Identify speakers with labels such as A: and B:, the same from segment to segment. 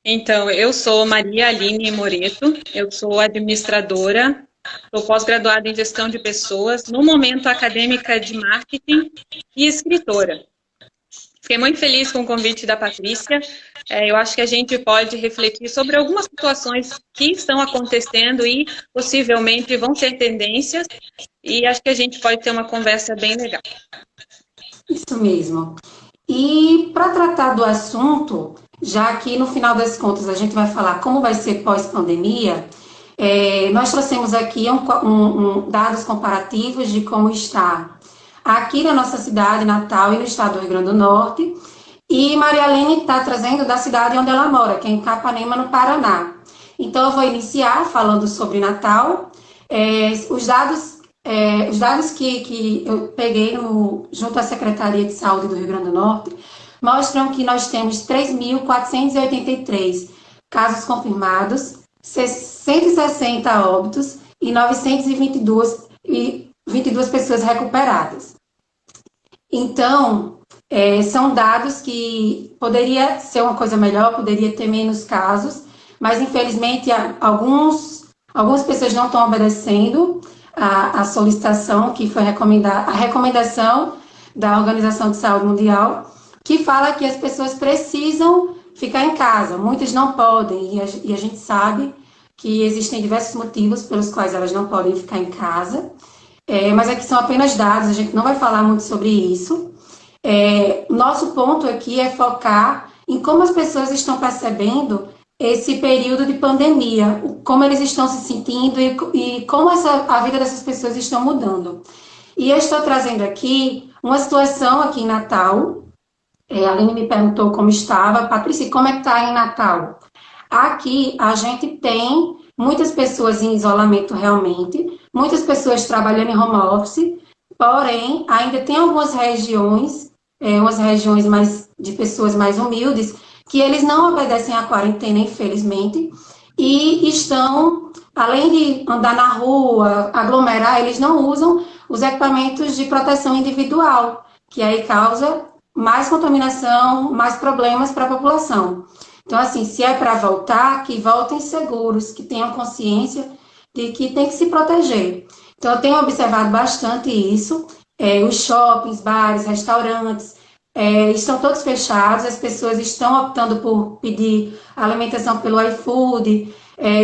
A: Então, eu sou Maria Aline Moreto, eu sou administradora, sou pós-graduada em gestão de pessoas, no momento acadêmica de marketing e escritora. Fiquei muito feliz com o convite da Patrícia. Eu acho que a gente pode refletir sobre algumas situações que estão acontecendo e possivelmente vão ser tendências, e acho que a gente pode ter uma conversa bem legal.
B: Isso mesmo. E para tratar do assunto, já que no final das contas a gente vai falar como vai ser pós-pandemia, nós trouxemos aqui dados comparativos de como está aqui na nossa cidade natal e no estado do Rio Grande do Norte. E Maria Helene está trazendo da cidade onde ela mora, que é em Capanema, no Paraná. Então, eu vou iniciar falando sobre Natal. Os dados que eu peguei junto à Secretaria de Saúde do Rio Grande do Norte mostram que nós temos 3.483 casos confirmados, 160 óbitos e 922 pessoas recuperadas. Então, são dados que poderia ser uma coisa melhor, poderia ter menos casos, mas infelizmente algumas pessoas não estão obedecendo a solicitação que foi a recomendação da Organização de Saúde Mundial, que fala que as pessoas precisam ficar em casa. Muitas não podem, e a gente sabe que existem diversos motivos pelos quais elas não podem ficar em casa, mas aqui são apenas dados, a gente não vai falar muito sobre isso. Nosso ponto aqui é focar em como as pessoas estão percebendo esse período de pandemia, como eles estão se sentindo e como a vida dessas pessoas estão mudando. E eu estou trazendo aqui uma situação aqui em Natal. A Aline me perguntou como estava. Patrícia, como é que está em Natal? Aqui a gente tem muitas pessoas em isolamento realmente, muitas pessoas trabalhando em home office, porém ainda tem algumas regiões, umas regiões de pessoas mais humildes, que eles não obedecem à quarentena, infelizmente, e estão, além de andar na rua, aglomerar, eles não usam os equipamentos de proteção individual, que aí causa mais contaminação, mais problemas para a população. Então, assim, se é para voltar, que voltem seguros, que tenham consciência de que tem que se proteger. Então, eu tenho observado bastante isso, os shoppings, bares, restaurantes, estão todos fechados, as pessoas estão optando por pedir alimentação pelo iFood,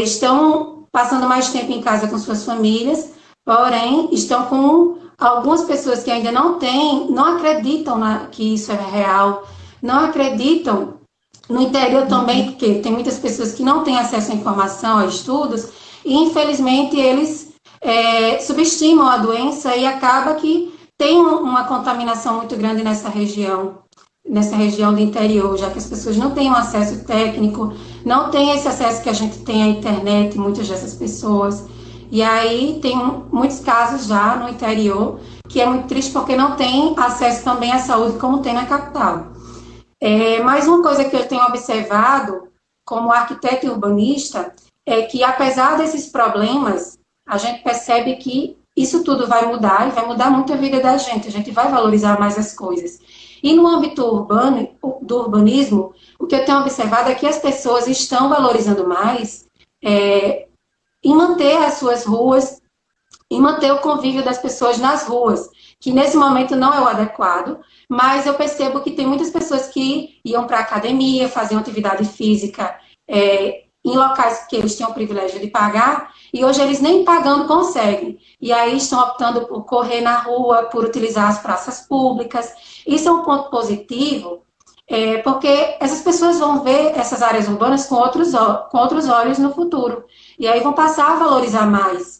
B: estão passando mais tempo em casa com suas famílias, porém, estão com algumas pessoas que ainda não acreditam que isso é real, não acreditam no interior também, porque tem muitas pessoas que não têm acesso à informação, a estudos, e infelizmente eles subestimam a doença e acaba que tem uma contaminação muito grande nessa região do interior, já que as pessoas não têm um acesso técnico, não têm esse acesso que a gente tem à internet, muitas dessas pessoas. E aí tem muitos casos já no interior, que é muito triste porque não tem acesso também à saúde como tem na capital. Mais uma coisa que eu tenho observado, como arquiteto e urbanista, é que apesar desses problemas, a gente percebe que isso tudo vai mudar e vai mudar muito a vida da gente, a gente vai valorizar mais as coisas. E no âmbito do urbanismo, o que eu tenho observado é que as pessoas estão valorizando mais em manter as suas ruas, em manter o convívio das pessoas nas ruas, que nesse momento não é o adequado, mas eu percebo que tem muitas pessoas que iam para a academia, faziam atividade física em locais que eles tinham o privilégio de pagar, e hoje eles nem pagando conseguem. E aí estão optando por correr na rua, por utilizar as praças públicas. Isso é um ponto positivo, porque essas pessoas vão ver essas áreas urbanas com outros olhos no futuro. E aí vão passar a valorizar mais,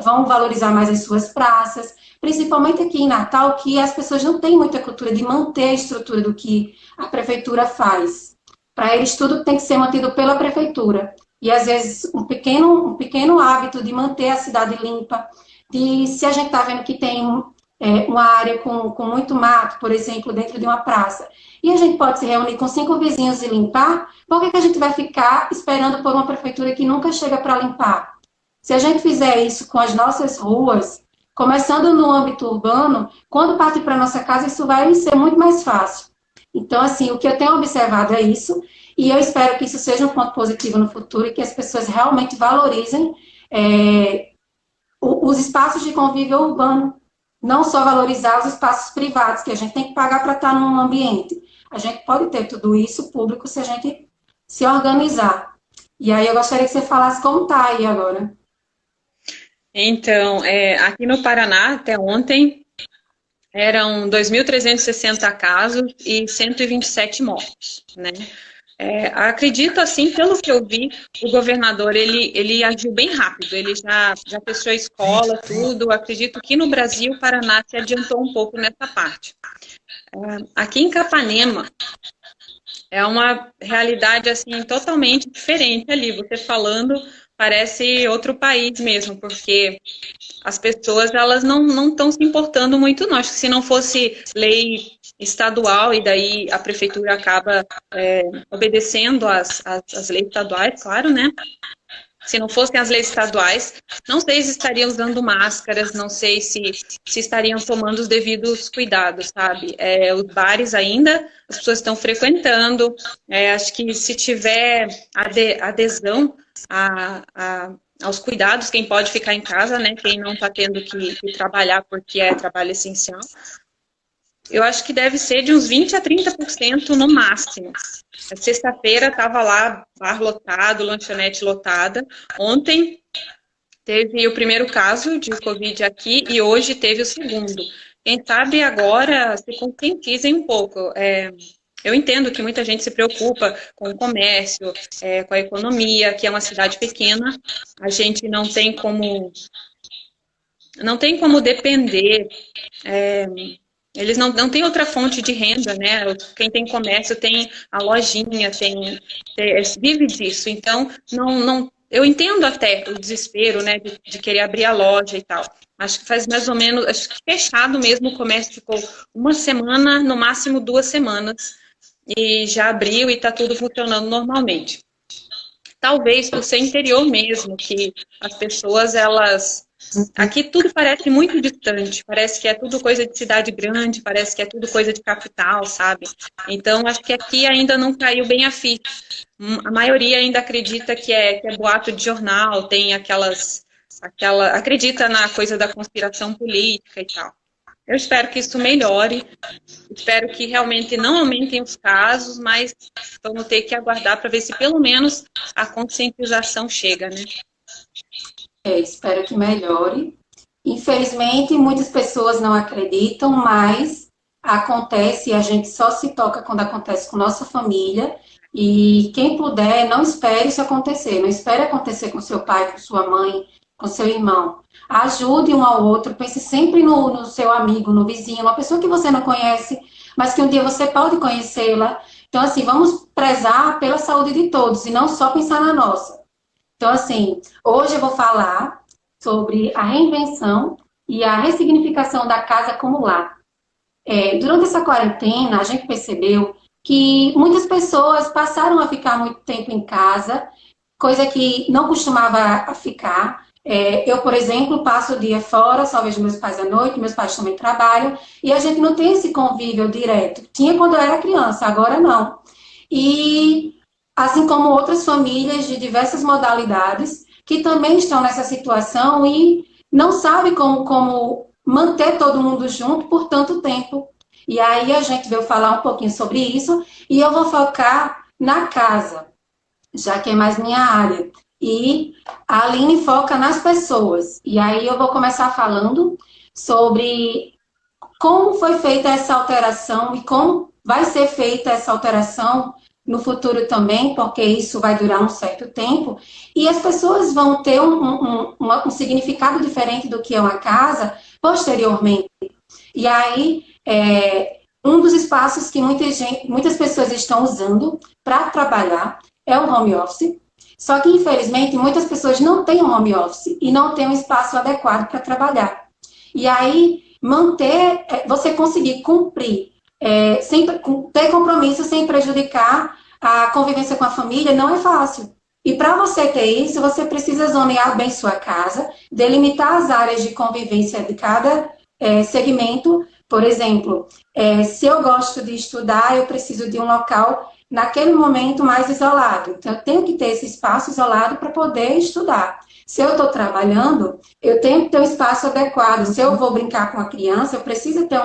B: vão valorizar mais as suas praças, principalmente aqui em Natal, que as pessoas não têm muita cultura de manter a estrutura do que a prefeitura faz. Para eles, tudo tem que ser mantido pela prefeitura. E, às vezes, um pequeno hábito de manter a cidade limpa, se a gente está vendo que tem uma área com muito mato, por exemplo, dentro de uma praça, e a gente pode se reunir com 5 vizinhos e limpar, por que a gente vai ficar esperando por uma prefeitura que nunca chega para limpar? Se a gente fizer isso com as nossas ruas, começando no âmbito urbano, quando partir para a nossa casa, isso vai ser muito mais fácil. Então, assim, o que eu tenho observado é isso. E eu espero que isso seja um ponto positivo no futuro e que as pessoas realmente valorizem os espaços de convívio urbano, não só valorizar os espaços privados, que a gente tem que pagar para estar num ambiente. A gente pode ter tudo isso público se a gente se organizar. E aí eu gostaria que você falasse como está aí agora.
A: Então, aqui no Paraná, até ontem, eram 2.360 casos e 127 mortos, né? Acredito, assim, pelo que eu vi, o governador, ele agiu bem rápido, ele já fechou a escola, tudo. Acredito que no Brasil, o Paraná se adiantou um pouco nessa parte. Aqui em Capanema, é uma realidade, assim, totalmente diferente ali. Você falando, parece outro país mesmo, porque as pessoas, elas não estão se importando muito, não. Acho que se não fosse lei estadual, e daí a prefeitura acaba obedecendo às leis estaduais, claro, né? Se não fossem as leis estaduais, não sei se estariam usando máscaras, não sei se estariam tomando os devidos cuidados, sabe? Os bares ainda, as pessoas estão frequentando, acho que se tiver adesão aos cuidados, quem pode ficar em casa, né? Quem não está tendo que trabalhar porque é trabalho essencial, eu acho que deve ser de uns 20% a 30% no máximo. Sexta-feira estava lá, bar lotado, lanchonete lotada. Ontem teve o primeiro caso de Covid aqui e hoje teve o segundo. Quem sabe agora se conscientizem um pouco. Eu entendo que muita gente se preocupa com o comércio, com a economia, que é uma cidade pequena. A gente não tem como depender. Eles não têm outra fonte de renda, né? Quem tem comércio tem a lojinha, vive disso. Então, eu entendo até o desespero, né, de querer abrir a loja e tal. Acho que faz mais ou menos, acho que fechado mesmo, o comércio ficou uma semana, no máximo 2 semanas, e já abriu e está tudo funcionando normalmente. Talvez por ser interior mesmo, que as pessoas, aqui tudo parece muito distante, parece que é tudo coisa de cidade grande, parece que é tudo coisa de capital, sabe? Então, acho que aqui ainda não caiu bem a ficha. A maioria ainda acredita que é boato de jornal, tem acredita na coisa da conspiração política e tal. Eu espero que isso melhore, espero que realmente não aumentem os casos, mas vamos ter que aguardar para ver se pelo menos a conscientização chega, né?
B: Espero que melhore. Infelizmente, muitas pessoas não acreditam, mas acontece e a gente só se toca quando acontece com nossa família. E quem puder, não espere isso acontecer. Não espere acontecer com seu pai, com sua mãe, com seu irmão. Ajude um ao outro. Pense sempre no seu amigo, no vizinho, uma pessoa que você não conhece, mas que um dia você pode conhecê-la. Então, assim, vamos prezar pela saúde de todos e não só pensar na nossa. Então, assim, hoje eu vou falar sobre a reinvenção e a ressignificação da casa como lar. Durante essa quarentena, a gente percebeu que muitas pessoas passaram a ficar muito tempo em casa, coisa que não costumava ficar. Eu, por exemplo, passo o dia fora, só vejo meus pais à noite, meus pais também trabalham, e a gente não tem esse convívio direto. Tinha quando eu era criança, agora não. E assim como outras famílias de diversas modalidades, que também estão nessa situação e não sabem como manter todo mundo junto por tanto tempo. E aí a gente veio falar um pouquinho sobre isso, e eu vou focar na casa, já que é mais minha área. E a Aline foca nas pessoas. E aí eu vou começar falando sobre como foi feita essa alteração e como vai ser feita essa alteração no futuro também, porque isso vai durar um certo tempo, e as pessoas vão ter um significado diferente do que é uma casa posteriormente. E aí, um dos espaços que muitas pessoas estão usando para trabalhar é o home office, só que, infelizmente, muitas pessoas não têm um home office e não têm um espaço adequado para trabalhar. E aí, você conseguir cumprir, sem ter compromisso, sem prejudicar a convivência com a família, não é fácil. E para você ter isso, você precisa zonear bem sua casa, delimitar as áreas de convivência de cada segmento. Por exemplo, se eu gosto de estudar, eu preciso de um local naquele momento mais isolado. Então, eu tenho que ter esse espaço isolado para poder estudar. Se eu estou trabalhando, eu tenho que ter um espaço adequado. Se eu vou brincar com a criança, eu preciso ter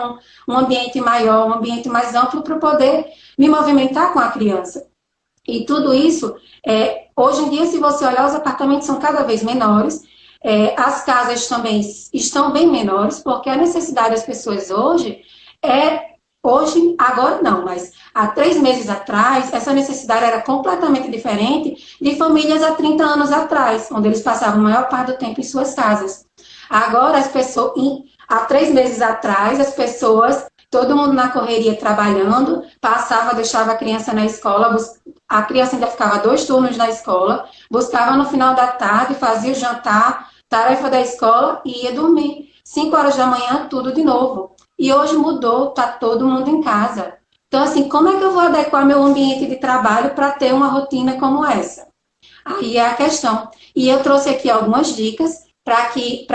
B: um ambiente maior, um ambiente mais amplo para poder me movimentar com a criança. E tudo isso, hoje em dia, se você olhar, os apartamentos são cada vez menores, as casas também estão bem menores, porque a necessidade das pessoas hoje, agora não, mas há 3 meses atrás, essa necessidade era completamente diferente de famílias há 30 anos atrás, onde eles passavam a maior parte do tempo em suas casas. Agora, há 3 meses atrás, as pessoas, todo mundo na correria trabalhando, deixava a criança na escola, a criança ainda ficava 2 turnos na escola, buscava no final da tarde, fazia o jantar, tarefa da escola e ia dormir. 5 horas da manhã, tudo de novo. E hoje mudou, está todo mundo em casa. Então, assim, como é que eu vou adequar meu ambiente de trabalho para ter uma rotina como essa? Aí é a questão. E eu trouxe aqui algumas dicas para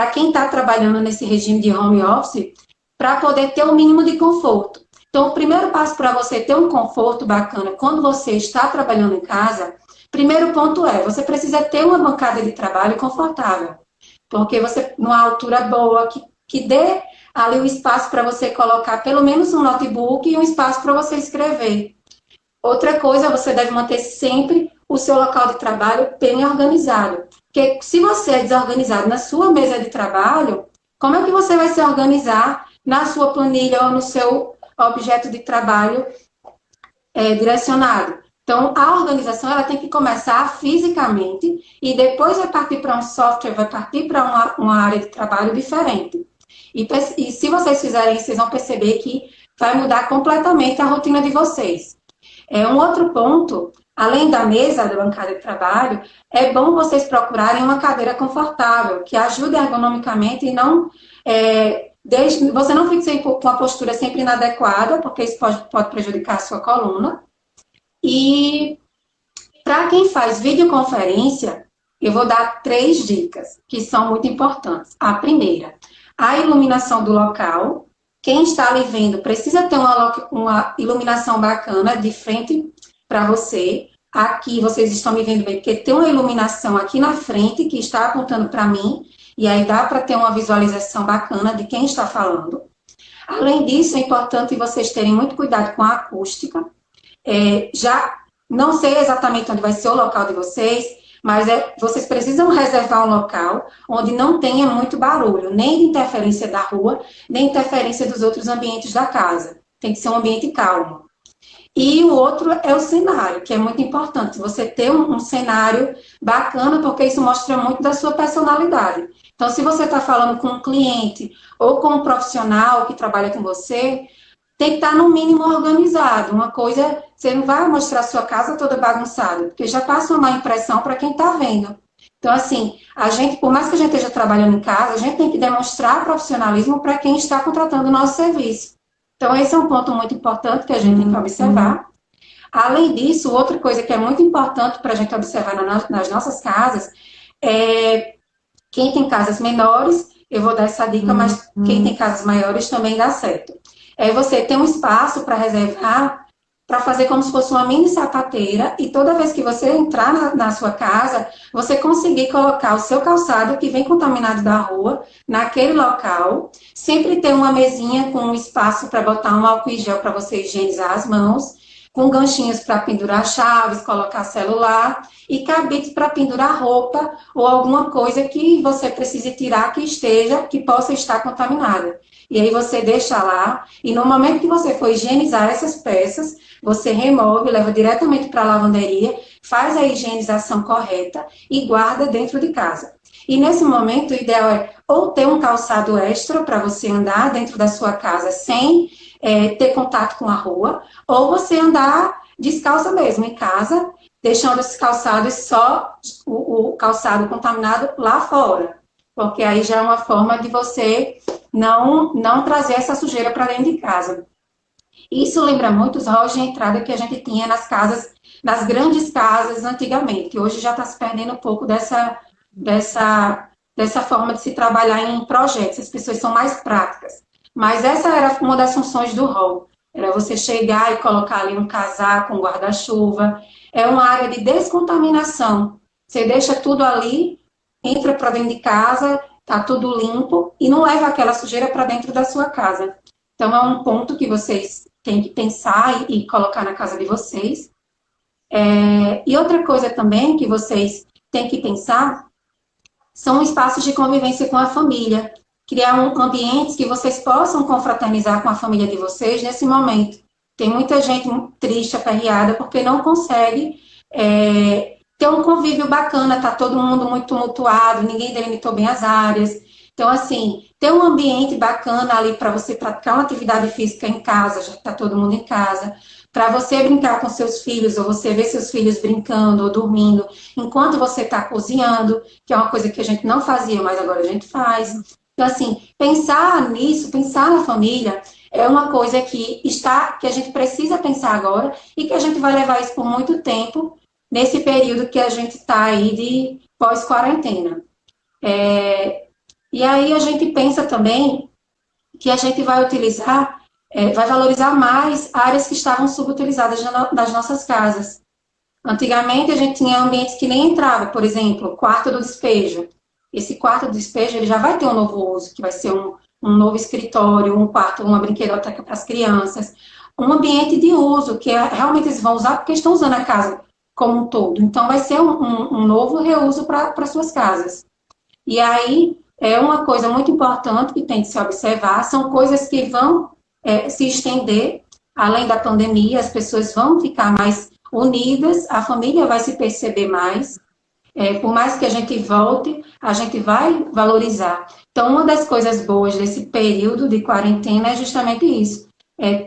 B: quem está trabalhando nesse regime de home office, para poder ter o mínimo de conforto. Então, o primeiro passo para você ter um conforto bacana quando você está trabalhando em casa, primeiro ponto você precisa ter uma bancada de trabalho confortável. Porque você, numa altura boa, que dê ali o espaço para você colocar pelo menos um notebook e um espaço para você escrever. Outra coisa, você deve manter sempre o seu local de trabalho bem organizado. Porque se você é desorganizado na sua mesa de trabalho, como é que você vai se organizar na sua planilha ou no seu objeto de trabalho direcionado? Então, a organização ela tem que começar fisicamente e depois vai partir para um software, vai partir para uma área de trabalho diferente. E se vocês fizerem isso, vocês vão perceber que vai mudar completamente a rotina de vocês. Um outro ponto, além da mesa, da bancada de trabalho, é bom vocês procurarem uma cadeira confortável, que ajude ergonomicamente e não... você não fique com a postura sempre inadequada, porque isso pode prejudicar a sua coluna. E para quem faz videoconferência, eu vou dar 3 dicas, que são muito importantes. A primeira, a iluminação do local. Quem está ali vendo precisa ter uma iluminação bacana de frente para você. Aqui vocês estão me vendo bem, porque tem uma iluminação aqui na frente que está apontando para mim, e aí dá para ter uma visualização bacana de quem está falando. Além disso, é importante vocês terem muito cuidado com a acústica. Já não sei exatamente onde vai ser o local de vocês, mas vocês precisam reservar um local onde não tenha muito barulho, nem de interferência da rua, nem interferência dos outros ambientes da casa. Tem que ser um ambiente calmo. E o outro é o cenário, que é muito importante. Você ter um cenário bacana, porque isso mostra muito da sua personalidade. Então, se você está falando com um cliente ou com um profissional que trabalha com você, tem que estar no mínimo organizado. Uma coisa, você não vai mostrar a sua casa toda bagunçada, porque já passa uma má impressão para quem está vendo. Então, assim, por mais que a gente esteja trabalhando em casa, a gente tem que demonstrar profissionalismo para quem está contratando o nosso serviço. Então, esse é um ponto muito importante que a gente tem que observar. Além disso, outra coisa que é muito importante para a gente observar nas nossas casas é quem tem casas menores, eu vou dar essa dica, mas quem tem casas maiores também dá certo. Você ter um espaço para reservar, para fazer como se fosse uma mini sapateira, e toda vez que você entrar na sua casa, você conseguir colocar o seu calçado que vem contaminado da rua, naquele local, sempre ter uma mesinha com um espaço para botar um álcool em gel para você higienizar as mãos, com ganchinhos para pendurar chaves, colocar celular, e cabides para pendurar roupa, ou alguma coisa que você precise tirar que possa estar contaminada. E aí você deixa lá, e no momento que você for higienizar essas peças, você remove, leva diretamente para a lavanderia, faz a higienização correta e guarda dentro de casa. E nesse momento, o ideal é ou ter um calçado extra para você andar dentro da sua casa sem ter contato com a rua, ou você andar descalça mesmo em casa, deixando esses calçados só o calçado contaminado lá fora. Porque aí já é uma forma de você não trazer essa sujeira para dentro de casa. Isso lembra muito os halls de entrada que a gente tinha nas grandes casas antigamente, que hoje já está se perdendo um pouco dessa forma de se trabalhar em projetos. As pessoas são mais práticas. Mas essa era uma das funções do hall. Era você chegar e colocar ali um casaco, um guarda-chuva. É uma área de descontaminação. Você deixa tudo ali, entra para dentro de casa, tá tudo limpo e não leva aquela sujeira para dentro da sua casa. Então, é um ponto que vocês têm que pensar e colocar na casa de vocês. E outra coisa também que vocês têm que pensar são espaços de convivência com a família. Criar ambientes que vocês possam confraternizar com a família de vocês nesse momento. Tem muita gente triste, aperreada, porque não consegue ter um convívio bacana, tá todo mundo muito tumultuado, ninguém delimitou bem as áreas. Então, assim, ter um ambiente bacana ali para você praticar uma atividade física em casa, já que está todo mundo em casa, para você brincar com seus filhos, ou você ver seus filhos brincando ou dormindo, enquanto você está cozinhando, que é uma coisa que a gente não fazia, mas agora a gente faz. Então, assim, pensar nisso, pensar na família, é uma coisa que a gente precisa pensar agora e que a gente vai levar isso por muito tempo, nesse período que a gente está aí de pós-quarentena. E aí a gente pensa também que a gente vai utilizar, vai valorizar mais áreas que estavam subutilizadas nas nossas casas. Antigamente a gente tinha ambientes que nem entrava, por exemplo, o quarto do despejo. Esse quarto do despejo ele já vai ter um novo uso, que vai ser um novo escritório, um quarto, uma brinquedoteca para as crianças, um ambiente de uso, que realmente eles vão usar porque estão usando a casa como um todo. Então vai ser um novo reuso para suas casas. E aí, uma coisa muito importante que tem que se observar, são coisas que vão se estender, além da pandemia, as pessoas vão ficar mais unidas, a família vai se perceber mais, por mais que a gente volte, a gente vai valorizar. Então, uma das coisas boas desse período de quarentena é justamente isso,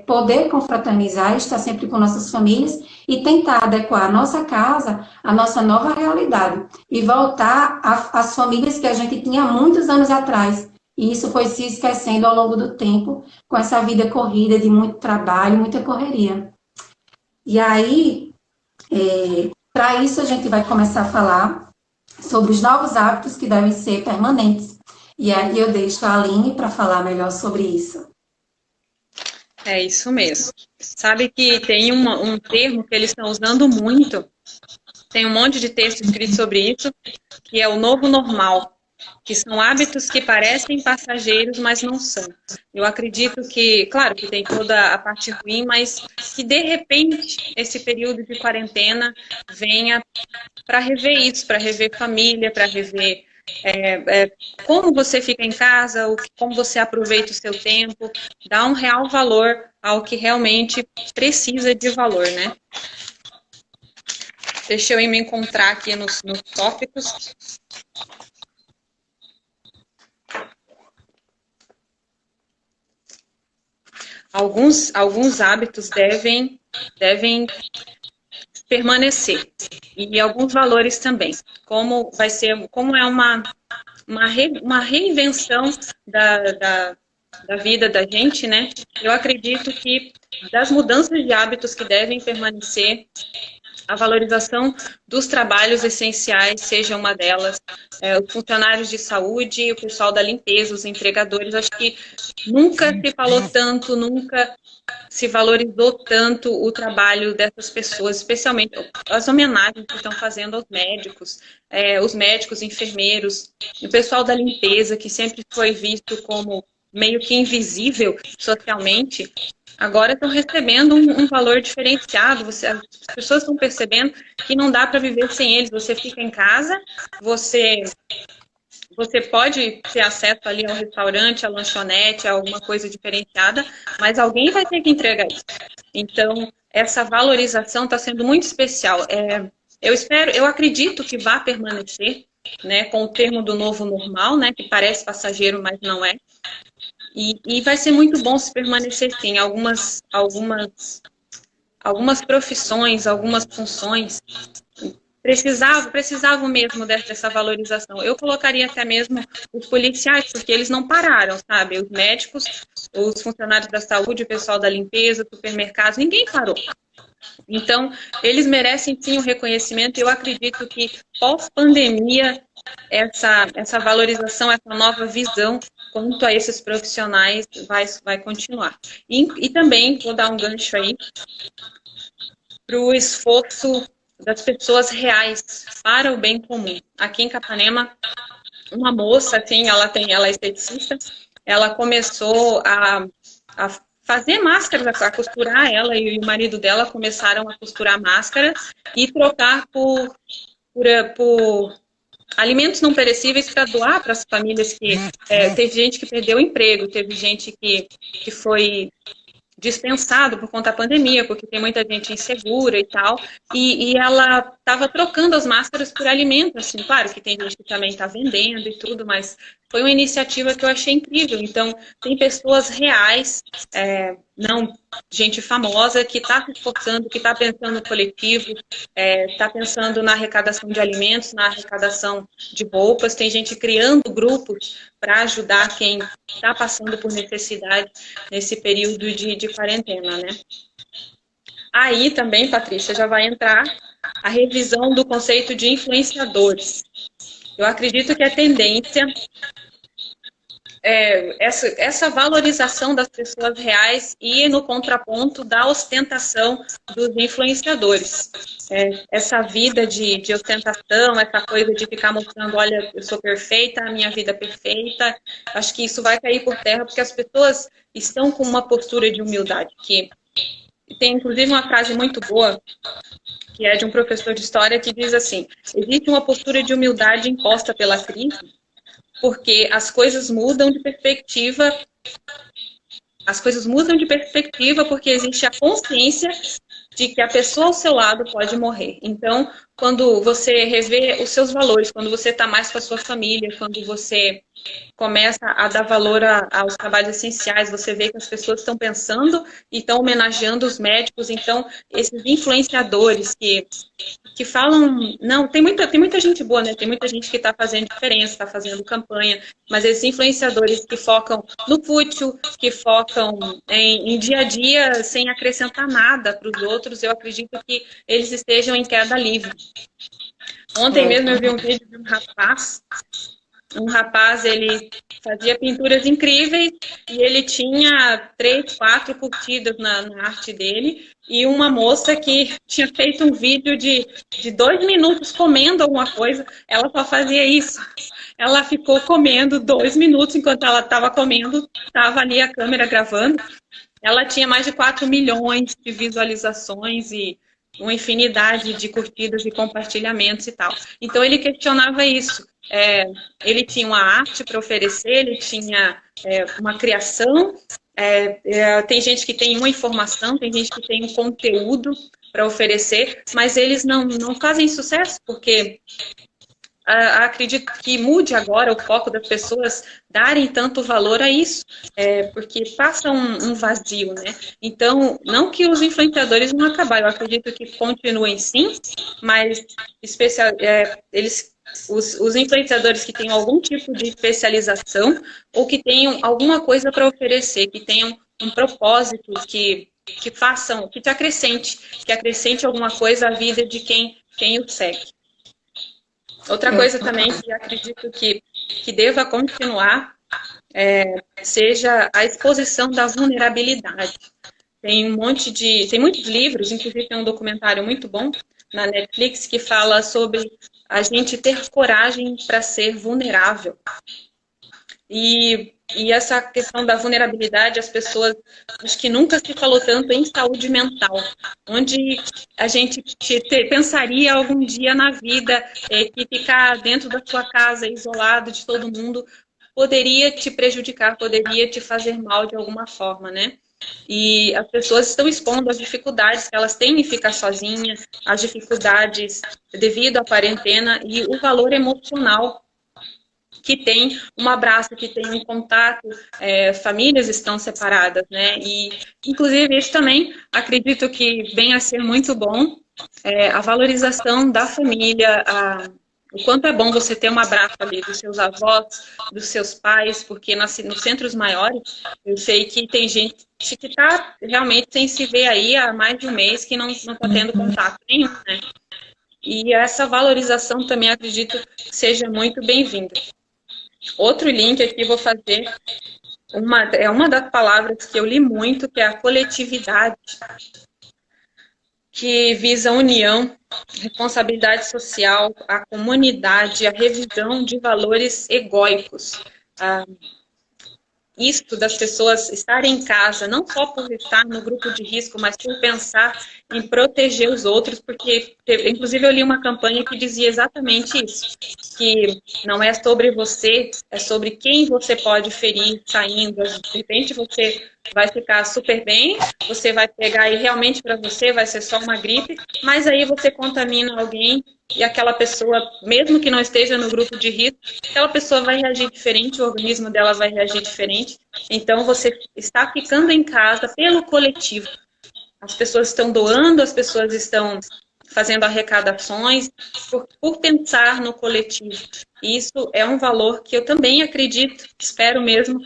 B: poder confraternizar, estar sempre com nossas famílias e tentar adequar a nossa casa à nossa nova realidade e voltar às famílias que a gente tinha há muitos anos atrás. E isso foi se esquecendo ao longo do tempo, com essa vida corrida de muito trabalho, muita correria. E aí, para isso, a gente vai começar a falar sobre os novos hábitos que devem ser permanentes. E aí eu deixo a Aline para falar melhor sobre isso.
A: É isso mesmo. Sabe que tem um termo que eles estão usando muito, tem um monte de texto escrito sobre isso, que é o novo normal, que são hábitos que parecem passageiros, mas não são. Eu acredito que, claro, que tem toda a parte ruim, mas que de repente esse período de quarentena venha para rever isso, para rever família, para rever como você fica em casa, como você aproveita o seu tempo, dá um real valor ao que realmente precisa de valor, né? Deixa eu me encontrar aqui nos tópicos. Alguns hábitos devem permanecer. E alguns valores também. Como é uma reinvenção da vida da gente, né? Eu acredito que das mudanças de hábitos que devem permanecer, a valorização dos trabalhos essenciais seja uma delas. Os funcionários de saúde, o pessoal da limpeza, os entregadores, acho que nunca se falou tanto, nunca se valorizou tanto o trabalho dessas pessoas, especialmente as homenagens que estão fazendo aos médicos, os médicos, enfermeiros, o pessoal da limpeza, que sempre foi visto como meio que invisível socialmente, agora estão recebendo um valor diferenciado. As pessoas estão percebendo que não dá para viver sem eles. Você fica em casa, você pode ter acesso ali ao restaurante, à lanchonete, a alguma coisa diferenciada, mas alguém vai ter que entregar isso. Então, essa valorização está sendo muito especial. Eu acredito que vai permanecer, né, com o termo do novo normal, né, que parece passageiro, mas não é. E vai ser muito bom se permanecer, sim. Algumas profissões, algumas funções precisavam mesmo dessa valorização. Eu colocaria até mesmo os policiais, porque eles não pararam, sabe? Os médicos, os funcionários da saúde, o pessoal da limpeza, supermercados, ninguém parou. Então, eles merecem sim um reconhecimento. Eu acredito que pós-pandemia essa valorização, essa nova visão quanto a esses profissionais vai continuar. E também vou dar um gancho aí para o esforço das pessoas reais para o bem comum. Aqui em Capanema, uma moça, assim, ela é esteticista, ela começou a fazer máscaras, a costurar. Ela e o marido dela começaram a costurar máscaras e trocar por alimentos não perecíveis para doar para as famílias que... teve gente que perdeu o emprego, teve gente que foi dispensado por conta da pandemia, porque tem muita gente insegura e tal, e ela estava trocando as máscaras por alimentos, assim, claro que tem gente que também está vendendo e tudo, mas foi uma iniciativa que eu achei incrível. Então, tem pessoas reais, não gente famosa, que está se esforçando, que está pensando no coletivo, está pensando na arrecadação de alimentos, na arrecadação de roupas, tem gente criando grupos para ajudar quem está passando por necessidade nesse período de quarentena, né? Aí também, Patrícia, já vai entrar a revisão do conceito de influenciadores. Eu acredito que a tendência essa valorização das pessoas reais e no contraponto da ostentação dos influenciadores. Essa vida de ostentação, essa coisa de ficar mostrando, olha, eu sou perfeita, a minha vida é perfeita, acho que isso vai cair por terra, porque as pessoas estão com uma postura de humildade, que tem inclusive uma frase muito boa, que é de um professor de história, que diz assim: existe uma postura de humildade imposta pela crise, porque as coisas mudam de perspectiva. As coisas mudam de perspectiva porque existe a consciência de que a pessoa ao seu lado pode morrer. Então, quando você revê os seus valores, quando você está mais com a sua família, quando você começa a dar valor aos trabalhos essenciais, você vê que as pessoas estão pensando e estão homenageando os médicos. Então, esses influenciadores que falam... Não, tem muita gente boa, né? Tem muita gente que está fazendo diferença, está fazendo campanha, mas esses influenciadores que focam no fútil, que focam em dia a dia sem acrescentar nada para os outros, eu acredito que eles estejam em queda livre. Ontem mesmo eu vi um vídeo de um rapaz, ele fazia pinturas incríveis e ele tinha 3, 4 curtidas na arte dele, e uma moça que tinha feito um vídeo de 2 minutos comendo alguma coisa, ela só fazia isso. Ela ficou comendo 2 minutos, enquanto ela estava comendo, estava ali a câmera gravando. Ela tinha mais de 4 milhões de visualizações e uma infinidade de curtidas e compartilhamentos e tal. Então ele questionava isso. Ele tinha uma arte para oferecer, ele tinha uma criação, tem gente que tem uma informação, tem gente que tem um conteúdo para oferecer, mas eles não fazem sucesso, porque acredito que mude agora o foco das pessoas darem tanto valor a isso, porque passa um vazio, né? Então, não que os influenciadores vão acabar, eu acredito que continuem sim, mas os influenciadores que tenham algum tipo de especialização ou que tenham alguma coisa para oferecer, que tenham um propósito que te acrescente alguma coisa à vida de quem o segue. Outra coisa também que acredito que deva continuar seja a exposição da vulnerabilidade. Tem muitos livros, inclusive tem um documentário muito bom na Netflix que fala sobre a gente ter coragem para ser vulnerável. E essa questão da vulnerabilidade, as pessoas, acho que nunca se falou tanto em saúde mental, onde a gente pensaria algum dia na vida que ficar dentro da sua casa, isolado de todo mundo, poderia te prejudicar, poderia te fazer mal de alguma forma, né? E as pessoas estão expondo as dificuldades que elas têm em ficar sozinhas, as dificuldades devido à quarentena e o valor emocional que tem um abraço, que tem um contato, famílias estão separadas, né? E, inclusive, isso também acredito que venha a ser muito bom, a valorização da família, o quanto é bom você ter um abraço ali dos seus avós, dos seus pais, porque nos centros maiores, eu sei que tem gente que está realmente sem se ver aí há mais de um mês, que não está tendo contato nenhum, né? e essa valorização também acredito que seja muito bem-vinda. Outro link aqui vou fazer, uma das palavras que eu li muito, que é a coletividade, que visa a união, responsabilidade social, a comunidade, a revisão de valores egóicos. Isto das pessoas estarem em casa, não só por estar no grupo de risco, mas por pensar em proteger os outros, porque, inclusive, eu li uma campanha que dizia exatamente isso, que não é sobre você, é sobre quem você pode ferir saindo. De repente, você vai ficar super bem, você vai pegar e realmente para você vai ser só uma gripe, mas aí você contamina alguém e aquela pessoa, mesmo que não esteja no grupo de risco, aquela pessoa vai reagir diferente, o organismo dela vai reagir diferente. Então, você está ficando em casa pelo coletivo. As pessoas estão doando, as pessoas estão fazendo arrecadações por pensar no coletivo. E isso é um valor que eu também acredito, espero mesmo,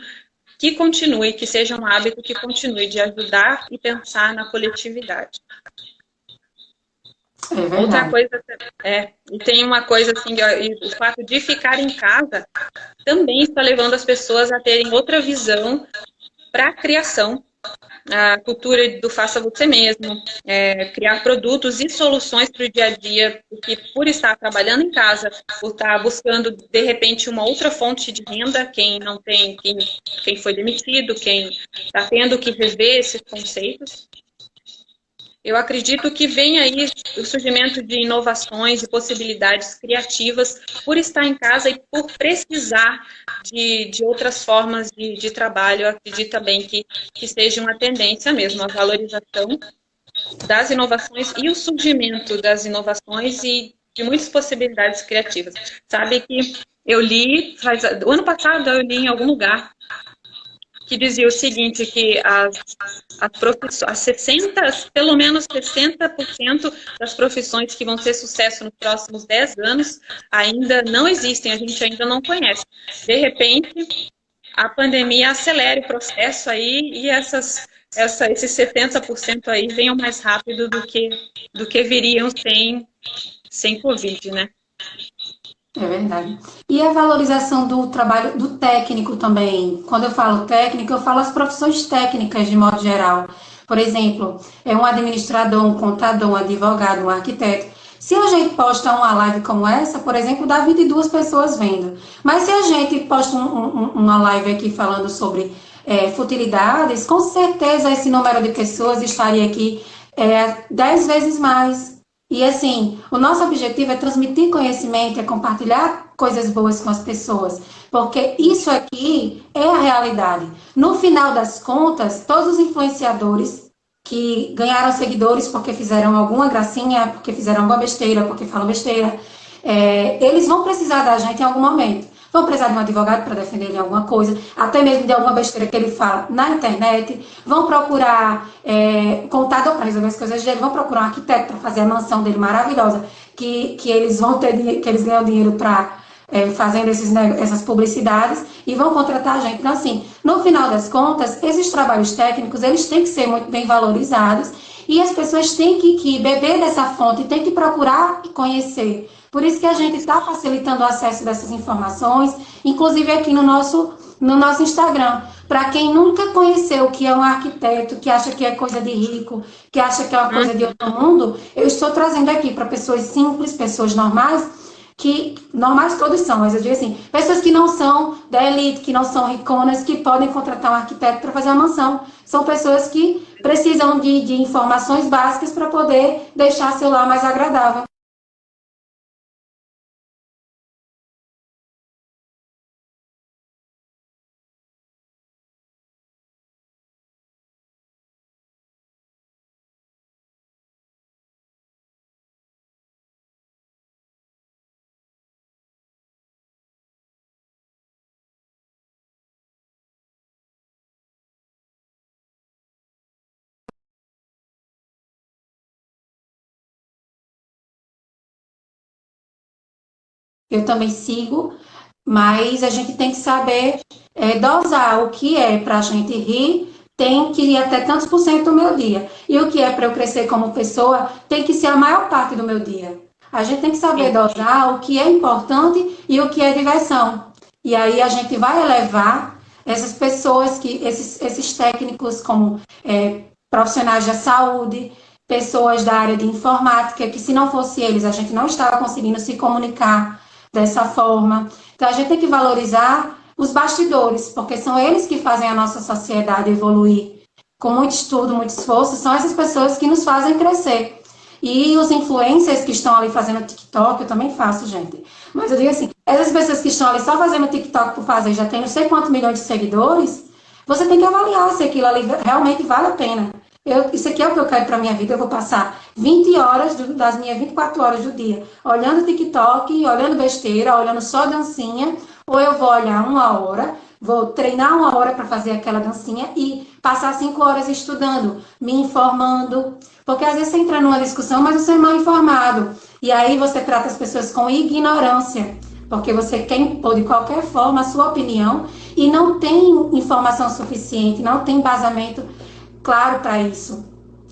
A: que continue, que seja um hábito que continue de ajudar e pensar na coletividade. Outra coisa, e tem uma coisa assim, o fato de ficar em casa também está levando as pessoas a terem outra visão para a criação, a cultura do faça você mesmo, criar produtos e soluções para o dia a dia, porque por estar trabalhando em casa, por estar buscando, de repente, uma outra fonte de renda, quem não tem, quem foi demitido, quem está tendo que rever esses conceitos. Eu acredito que vem aí o surgimento de inovações e possibilidades criativas por estar em casa e por precisar de outras formas de trabalho. Eu acredito também que seja uma tendência mesmo, a valorização das inovações e o surgimento das inovações e de muitas possibilidades criativas. Sabe que eu li, o ano passado eu li em algum lugar, que dizia o seguinte, que pelo menos 60% das profissões que vão ter sucesso nos próximos 10 anos ainda não existem, a gente ainda não conhece. De repente, a pandemia acelera o processo aí e esses 70% aí venham mais rápido do que viriam sem Covid, né?
B: É verdade. E a valorização do trabalho do técnico também. Quando eu falo técnico, eu falo as profissões técnicas de modo geral. Por exemplo, um administrador, um contador, um advogado, um arquiteto. Se a gente posta uma live como essa, por exemplo, dá 22 pessoas vendo. Mas se a gente posta uma live aqui falando sobre futilidades, com certeza esse número de pessoas estaria aqui 10 vezes mais. E assim, o nosso objetivo é transmitir conhecimento, é compartilhar coisas boas com as pessoas, porque isso aqui é a realidade. No final das contas, todos os influenciadores que ganharam seguidores porque fizeram alguma gracinha, porque fizeram alguma besteira, porque falam besteira, eles vão precisar da gente em algum momento. Vão precisar de um advogado para defender ele em alguma coisa, até mesmo de alguma besteira que ele fala na internet. Vão procurar contador para resolver as coisas dele, vão procurar um arquiteto para fazer a mansão dele maravilhosa, que eles vão ter, que eles ganham dinheiro para fazendo essas publicidades e vão contratar a gente. Então, assim, no final das contas, esses trabalhos técnicos, eles têm que ser muito bem valorizados e as pessoas têm que beber dessa fonte, têm que procurar e conhecer. Por isso que a gente está facilitando o acesso dessas informações, inclusive aqui no nosso Instagram. Para quem nunca conheceu o que é um arquiteto, que acha que é coisa de rico, que acha que é uma coisa de outro mundo, eu estou trazendo aqui para pessoas simples, pessoas normais, que normais todos são, mas eu digo assim, pessoas que não são da elite, que não são riconas, que podem contratar um arquiteto para fazer uma mansão. São pessoas que precisam de informações básicas para poder deixar seu lar mais agradável. Eu também sigo, mas a gente tem que saber dosar o que é para a gente rir, tem que ir até tantos por cento do meu dia. E o que é para eu crescer como pessoa, tem que ser a maior parte do meu dia. A gente tem que saber dosar o que é importante e o que é diversão. E aí a gente vai elevar essas pessoas, esses técnicos como profissionais da saúde, pessoas da área de informática, que se não fosse eles, a gente não estava conseguindo se comunicar dessa forma. Então a gente tem que valorizar os bastidores, porque são eles que fazem a nossa sociedade evoluir. Com muito estudo, muito esforço, são essas pessoas que nos fazem crescer. E os influencers que estão ali fazendo TikTok, eu também faço, gente. Mas eu digo assim, essas pessoas que estão ali só fazendo TikTok por fazer, já tem não sei quantos milhões de seguidores, você tem que avaliar se aquilo ali realmente vale a pena. Isso aqui é o que eu quero para minha vida, eu vou passar 20 horas das minhas 24 horas do dia olhando TikTok, olhando besteira, olhando só dancinha, ou eu vou olhar 1 hora, vou treinar 1 hora para fazer aquela dancinha e passar 5 horas estudando, me informando, porque às vezes você entra numa discussão, mas você é mal informado, e aí você trata as pessoas com ignorância, porque você quer impor de qualquer forma a sua opinião e não tem informação suficiente, não tem embasamento claro para isso.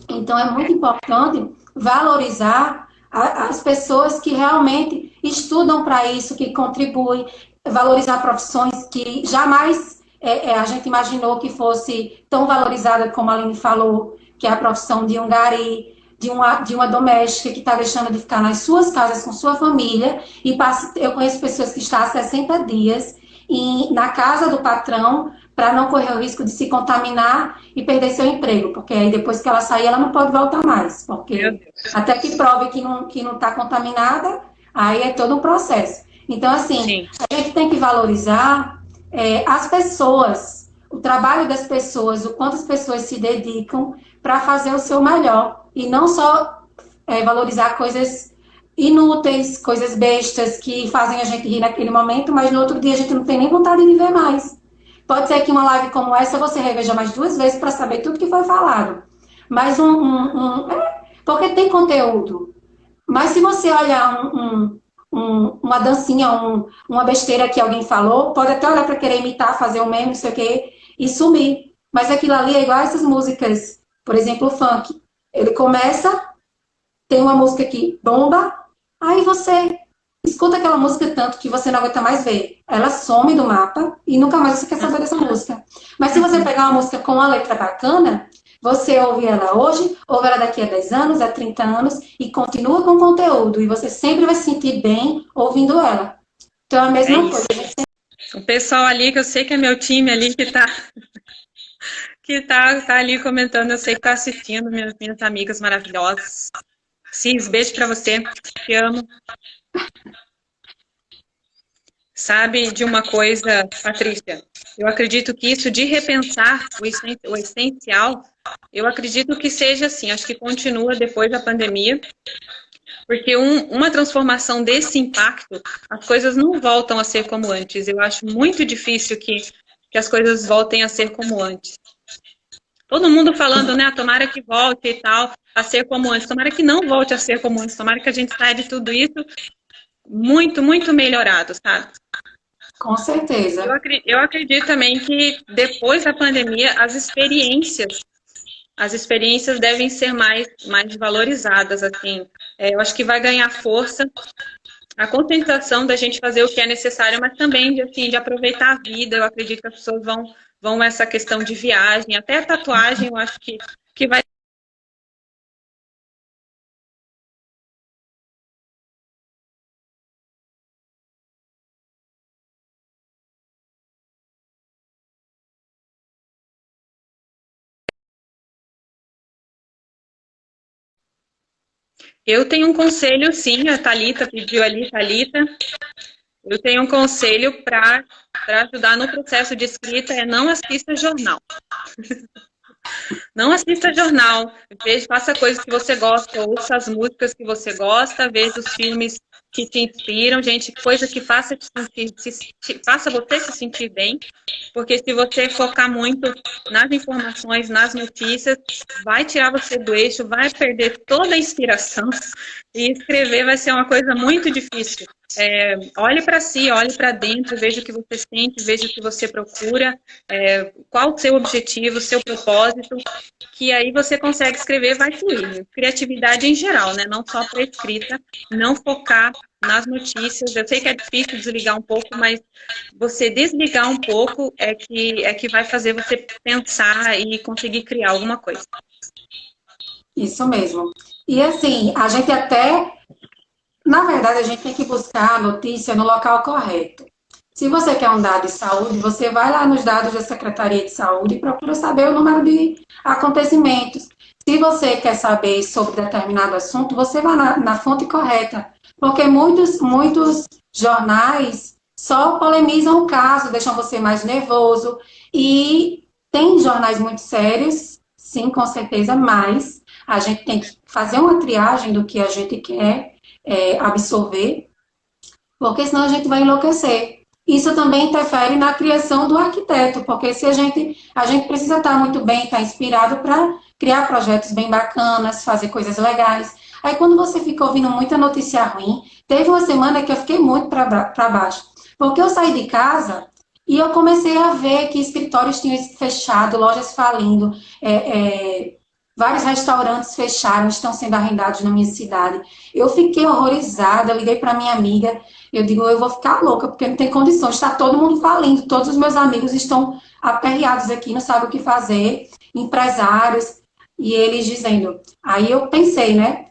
B: Então, é muito importante valorizar as pessoas que realmente estudam para isso, que contribuem, valorizar profissões que jamais a gente imaginou que fosse tão valorizada como a Aline falou, que é a profissão de um gari, de uma doméstica que está deixando de ficar nas suas casas com sua família, e eu conheço pessoas que estão há 60 dias na casa do patrão, para não correr o risco de se contaminar e perder seu emprego, porque aí depois que ela sair, ela não pode voltar mais, porque até que prove que não está contaminada, aí é todo um processo. Então, assim, sim, a gente tem que valorizar as pessoas, o trabalho das pessoas, o quanto as pessoas se dedicam para fazer o seu melhor, e não só valorizar coisas inúteis, coisas bestas que fazem a gente rir naquele momento, mas no outro dia a gente não tem nem vontade de ver mais. Pode ser que uma live como essa você reveja mais 2 vezes para saber tudo que foi falado. Mas porque tem conteúdo. Mas se você olhar uma dancinha, uma besteira que alguém falou, pode até olhar para querer imitar, fazer o mesmo, não sei o quê, e sumir. Mas aquilo ali é igual a essas músicas. Por exemplo, o funk. Ele começa, tem uma música que bomba, aí você escuta aquela música tanto que você não aguenta mais ver. Ela some do mapa e nunca mais você quer saber dessa música. Mas se você pegar uma música com uma letra bacana, você ouve ela hoje, ouve ela daqui a 10 anos, a 30 anos, e continua com o conteúdo. E você sempre vai se sentir bem ouvindo ela. Então é a mesma coisa.
A: O pessoal ali, que eu sei que é meu time ali que tá ali comentando, eu sei que tá assistindo, minhas amigas maravilhosas. Cis, beijo pra você, te amo. Sabe de uma coisa, Patrícia? Eu acredito que isso de repensar o essencial, eu acredito que seja assim, acho que continua depois da pandemia, porque uma transformação desse impacto, as coisas não voltam a ser como antes. Eu acho muito difícil que as coisas voltem a ser como antes. Todo mundo falando, né, tomara que volte e tal, a ser como antes. Tomara que não volte a ser como antes. Tomara que a gente saia de tudo isso muito, muito melhorado, sabe?
B: Com certeza.
A: Eu acredito também que depois da pandemia, as experiências devem ser mais valorizadas, assim. Eu acho que vai ganhar força a conscientização da gente fazer o que é necessário, mas também assim, de aproveitar a vida. Eu acredito que as pessoas vão essa questão de viagem, até a tatuagem, eu acho que vai. Eu tenho um conselho, sim, a Thalita pediu ali, Thalita. Eu tenho um conselho para ajudar no processo de escrita, não assista jornal. Não assista jornal, faça coisas que você gosta, ouça as músicas que você gosta, veja os filmes que te inspiram, gente, coisa que faça você se sentir bem, porque se você focar muito nas informações, nas notícias, vai tirar você do eixo, vai perder toda a inspiração, e escrever vai ser uma coisa muito difícil. olhe para si, olhe para dentro, veja o que você sente, veja o que você procura, qual o seu objetivo, o seu propósito, que aí você consegue escrever, vai fluir. Criatividade em geral, né? Não só para escrita, não focar nas notícias. Eu sei que é difícil desligar um pouco, mas você desligar um pouco é que vai fazer você pensar e conseguir criar alguma coisa.
B: Isso mesmo. E assim, a gente até, na verdade, a gente tem que buscar a notícia no local correto. Se você quer um dado de saúde, você vai lá nos dados da Secretaria de Saúde e procura saber o número de acontecimentos. Se você quer saber sobre determinado assunto, você vai na fonte correta. Porque muitos jornais só polemizam o caso, deixam você mais nervoso. E tem jornais muito sérios, sim, com certeza, mas a gente tem que fazer uma triagem do que a gente quer absorver, porque senão a gente vai enlouquecer. Isso também interfere na criação do arquiteto, porque se a gente precisa estar muito bem, estar inspirado para criar projetos bem bacanas, fazer coisas legais. Aí quando você fica ouvindo muita notícia ruim, teve uma semana que eu fiquei muito para baixo, porque eu saí de casa e eu comecei a ver que escritórios tinham fechado, lojas falindo, vários restaurantes fecharam, estão sendo arrendados na minha cidade. Eu fiquei horrorizada, eu liguei para minha amiga, eu digo, eu vou ficar louca, porque não tem condições, está todo mundo falindo, todos os meus amigos estão aperreados aqui, não sabem o que fazer, empresários, e eles dizendo, aí eu pensei, né,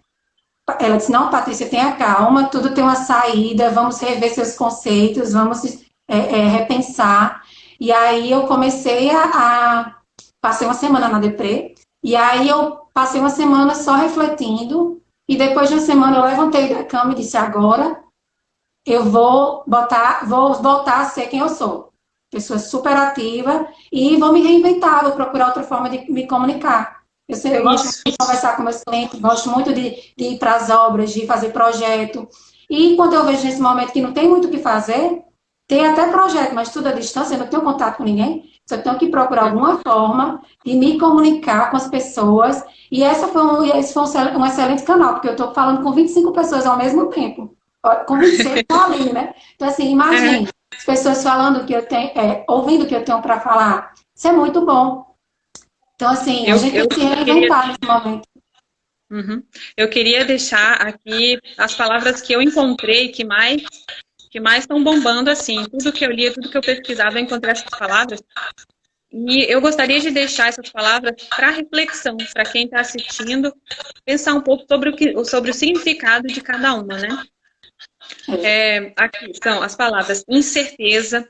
B: ela disse, não, Patrícia, tenha calma, tudo tem uma saída, vamos rever seus conceitos, vamos repensar, e aí eu comecei passei uma semana na Deprê, e aí eu passei uma semana só refletindo, e depois de uma semana eu levantei da cama e disse, agora eu vou voltar a ser quem eu sou. Pessoa super ativa, e vou me reinventar, vou procurar outra forma de me comunicar. Eu gosto muito de conversar com meus clientes, gosto muito de ir para as obras, de fazer projeto. E quando eu vejo nesse momento que não tem muito o que fazer, tem até projeto, mas tudo à distância, eu não tenho contato com ninguém, só tenho que procurar alguma forma de me comunicar com as pessoas. E esse foi um excelente canal, porque eu estou falando com 25 pessoas ao mesmo tempo. Com 26 ali, né? Então, assim, imagine as pessoas falando que eu tenho, ouvindo o que eu tenho para falar. Isso é muito bom. Então, assim, a gente tem que se reinventar nesse momento.
A: Uhum. Eu queria deixar aqui as palavras que eu encontrei que mais estão bombando, assim. Tudo que eu li, tudo que eu pesquisava, eu encontrei essas palavras. E eu gostaria de deixar essas palavras para reflexão, para quem está assistindo, pensar um pouco sobre o significado de cada uma, né? Aqui são as palavras incerteza,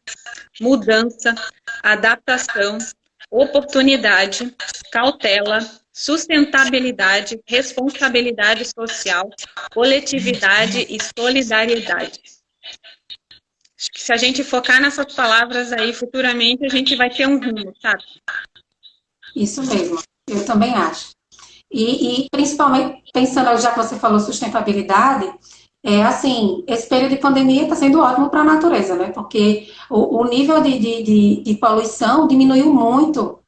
A: mudança, adaptação, oportunidade, cautela, sustentabilidade, responsabilidade social, coletividade e solidariedade. Acho que se a gente focar nessas palavras aí, futuramente, a gente vai ter um rumo, sabe?
B: Isso mesmo, eu também acho. E principalmente, pensando, já que você falou sustentabilidade, assim, esse período de pandemia está sendo ótimo para a natureza, né? Porque o nível de poluição diminuiu muito,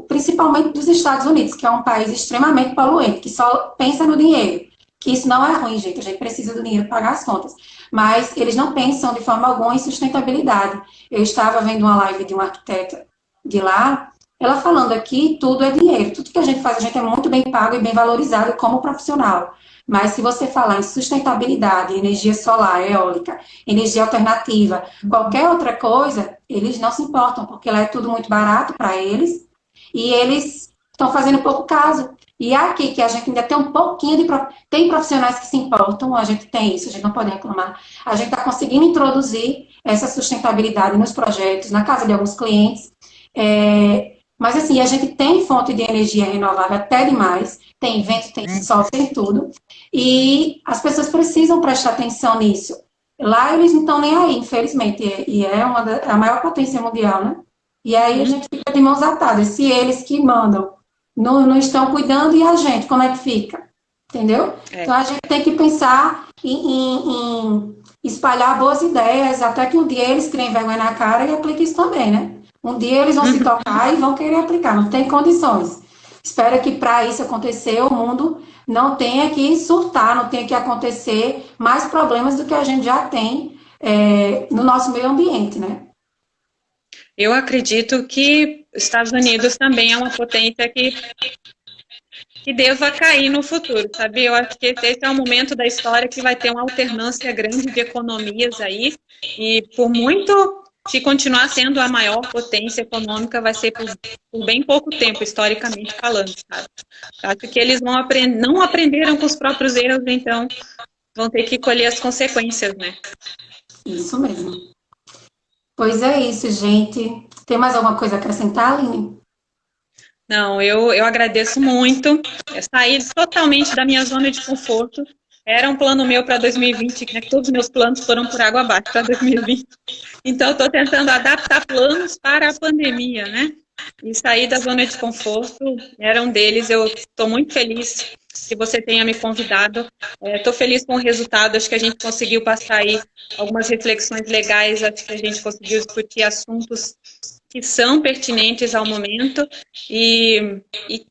B: principalmente dos Estados Unidos, que é um país extremamente poluente, que só pensa no dinheiro. Que isso não é ruim, gente, a gente precisa do dinheiro para pagar as contas. Mas eles não pensam de forma alguma em sustentabilidade. Eu estava vendo uma live de uma arquiteta de lá, ela falando aqui, tudo é dinheiro. Tudo que a gente faz, a gente é muito bem pago e bem valorizado como profissional. Mas se você falar em sustentabilidade, energia solar, eólica, energia alternativa, qualquer outra coisa, eles não se importam, porque lá é tudo muito barato para eles, e eles estão fazendo pouco caso. E aqui, que a gente ainda tem um pouquinho de... Tem profissionais que se importam, a gente tem isso, a gente não pode reclamar. A gente está conseguindo introduzir essa sustentabilidade nos projetos, na casa de alguns clientes. Mas, assim, a gente tem fonte de energia renovável até demais. Tem vento, tem sol, tem tudo. E as pessoas precisam prestar atenção nisso. Lá eles não estão nem aí, infelizmente. E é a maior potência mundial, né? E aí a gente fica de mãos atadas. Se eles que mandam não estão cuidando, e a gente, como é que fica? Entendeu? Então a gente tem que pensar em espalhar boas ideias, até que um dia eles criem vergonha na cara e apliquem isso também, né? Um dia eles vão se tocar e vão querer aplicar, não tem condições. Espero que para isso acontecer, o mundo não tenha que surtar, não tenha que acontecer mais problemas do que a gente já tem no nosso meio ambiente, né?
A: Eu acredito que os Estados Unidos também é uma potência que deva cair no futuro, sabe? Eu acho que esse é um momento da história que vai ter uma alternância grande de economias aí, e por muito, se continuar sendo a maior potência econômica, vai ser por bem pouco tempo, historicamente falando, sabe? Acho que eles não aprenderam com os próprios erros, então vão ter que colher as consequências, né?
B: Isso mesmo. Pois é isso, gente. Tem mais alguma coisa a acrescentar, Aline?
A: Não, eu agradeço muito. Eu saí totalmente da minha zona de conforto. Era um plano meu para 2020, né? Todos os meus planos foram por água abaixo para 2020. Então, eu estou tentando adaptar planos para a pandemia, né? E sair da zona de conforto era um deles. Eu estou muito feliz que você tenha me convidado. Estou feliz com o resultado. Acho que a gente conseguiu passar aí algumas reflexões legais. Acho que a gente conseguiu discutir assuntos que são pertinentes ao momento e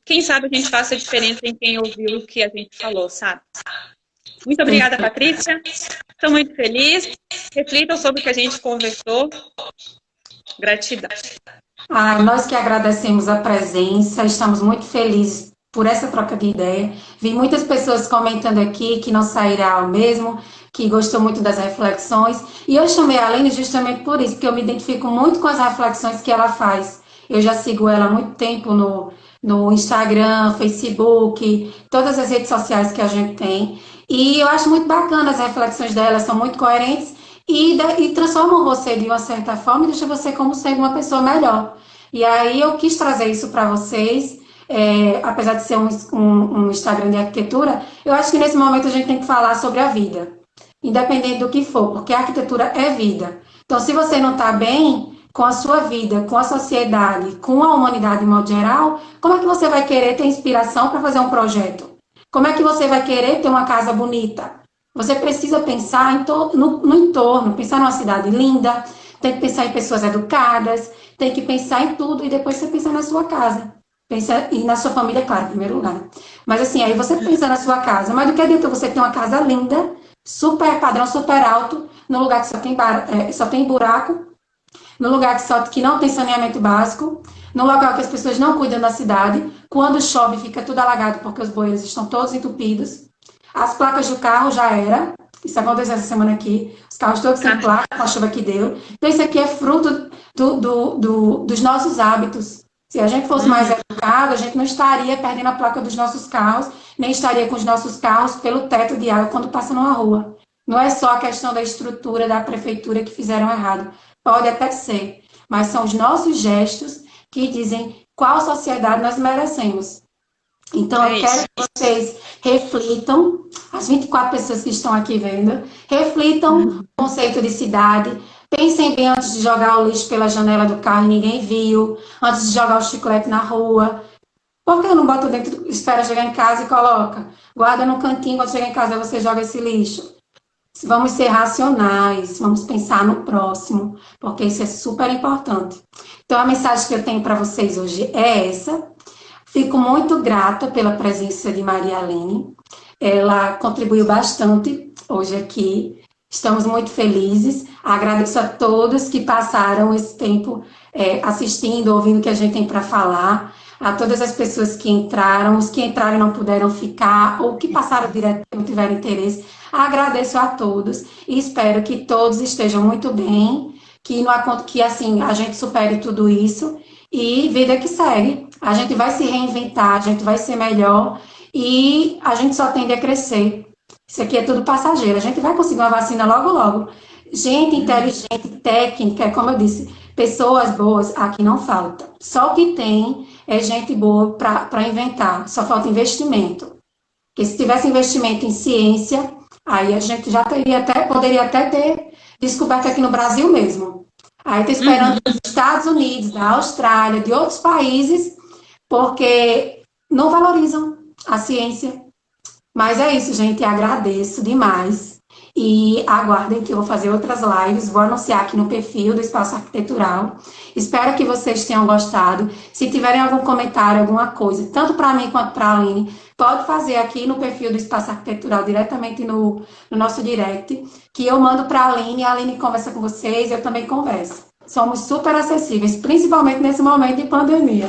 A: quem sabe a gente faça a diferença em quem ouviu o que a gente falou, sabe? Muito obrigada, Patrícia. Estou muito feliz. Reflitam sobre o que a gente conversou. Gratidão.
B: Nós que agradecemos a presença, estamos muito felizes por essa troca de ideia. Vi muitas pessoas comentando aqui que não sairá ao mesmo, que gostou muito das reflexões. E eu chamei a Aline justamente por isso, porque eu me identifico muito com as reflexões que ela faz. Eu já sigo ela há muito tempo no Instagram, Facebook, todas as redes sociais que a gente tem. E eu acho muito bacana as reflexões dela, são muito coerentes e transformam você de uma certa forma e deixa você como sendo uma pessoa melhor. E aí eu quis trazer isso para vocês, apesar de ser um Instagram de arquitetura, eu acho que nesse momento a gente tem que falar sobre a vida, independente do que for, porque a arquitetura é vida. Então, se você não está bem com a sua vida, com a sociedade, com a humanidade de modo geral, como é que você vai querer ter inspiração para fazer um projeto? Como é que você vai querer ter uma casa bonita? Você precisa pensar no entorno, pensar numa cidade linda, tem que pensar em pessoas educadas, tem que pensar em tudo e depois você pensa na sua casa. Pensa, e na sua família, claro, em primeiro lugar. Mas assim, aí você pensa na sua casa. Mas do que adianta você ter uma casa linda, super padrão, super alto, no lugar que só tem buraco, no lugar que não tem saneamento básico, no local que as pessoas não cuidam da cidade, quando chove fica tudo alagado porque os bueiros estão todos entupidos. As placas do carro já era, isso aconteceu essa semana aqui, os carros todos sem placa, com a chuva que deu. Então isso aqui é fruto dos nossos hábitos. Se a gente fosse mais educado, a gente não estaria perdendo a placa dos nossos carros, nem estaria com os nossos carros pelo teto de água quando passa numa rua. Não é só a questão da estrutura da prefeitura que fizeram errado. Pode até ser, mas são os nossos gestos que dizem qual sociedade nós merecemos. Então, eu quero que vocês reflitam, as 24 pessoas que estão aqui vendo, reflitam o conceito de cidade, pensem bem antes de jogar o lixo pela janela do carro e ninguém viu, antes de jogar o chiclete na rua. Por que eu não boto dentro, espera chegar em casa e coloca? Guarda no cantinho, quando chegar em casa você joga esse lixo. Vamos ser racionais, vamos pensar no próximo, porque isso é super importante. Então, a mensagem que eu tenho para vocês hoje é essa. Fico muito grata pela presença de Maria Aline. Ela contribuiu bastante hoje aqui. Estamos muito felizes. Agradeço a todos que passaram esse tempo assistindo, ouvindo o que a gente tem para falar. A todas as pessoas que entraram, os que entraram e não puderam ficar, ou que passaram direto e não tiveram interesse. Agradeço a todos e espero que todos estejam muito bem, que assim, a gente supere tudo isso e vida que segue. A gente vai se reinventar, a gente vai ser melhor e a gente só tende a crescer. Isso aqui é tudo passageiro. A gente vai conseguir uma vacina logo, logo. Gente inteligente, técnica, como eu disse, pessoas boas aqui não falta. Só o que tem é gente boa para inventar. Só falta investimento. Porque se tivesse investimento em ciência, aí a gente já poderia até ter descoberto aqui no Brasil mesmo. Aí está esperando dos Estados Unidos, da Austrália, de outros países, porque não valorizam a ciência. Mas é isso, gente. Agradeço demais. E aguardem que eu vou fazer outras lives, vou anunciar aqui no perfil do Espaço Arquitetural. Espero que vocês tenham gostado. Se tiverem algum comentário, alguma coisa, tanto para mim quanto para a Aline, pode fazer aqui no perfil do Espaço Arquitetural, diretamente no nosso direct, que eu mando para a Aline conversa com vocês, eu também converso. Somos super acessíveis, principalmente nesse momento de pandemia.